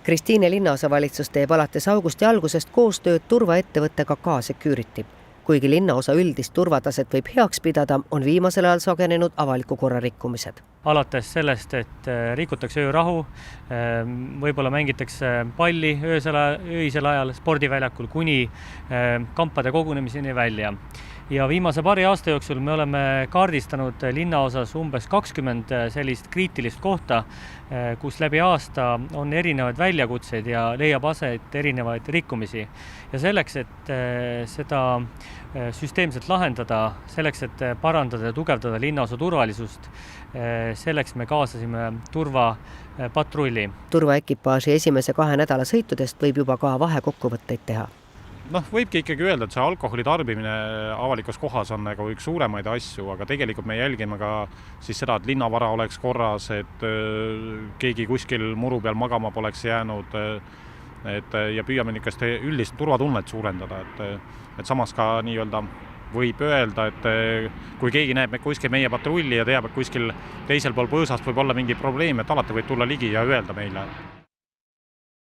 Kristiine linnaosavalitsus teeb alates augusti algusest koostööd turvaettevõttega K-Security. Kuigi linnaosa üldist turvataset võib heaks pidada, on viimasel ajal sagenenud avaliku korra rikkumised. Alates sellest, et rikutakse öörahu, võib-olla mängitakse palli öisel ajal spordiväljakul kuni kampade kogunemiseni välja. Ja viimase paari aasta jooksul me oleme kaardistanud linnaosas umbes 20 sellist kriitilist kohta, kus läbi aasta on erinevaid väljakutseid ja leiab aset erinevaid rikkumisi. Ja selleks, et seda süsteemselt lahendada, selleks, et parandada ja tugevdada linnaosa turvalisust, selleks me kaasasime turvapatrulli. Turvaekipaaži esimese 2 nädala sõitudest võib juba ka vahekokkuvõtteid teha. Võibki ikkagi öelda, et see alkoholi tarbimine avalikus kohas on nagu üks suuremaid asju, aga tegelikult me jälgime ka siis seda, et linnavara oleks korras, et keegi kuskil muru peal magama poleks jäänud, ja püüame niisugust üldist turvatunnet suurendada, et samas ka nii-öelda võib öelda, et kui keegi näeb kuskil meie patrulli ja teab, et kuskil teisel pool põõsast võib olla mingi probleem, et alati võib tulla ligi ja öelda meile.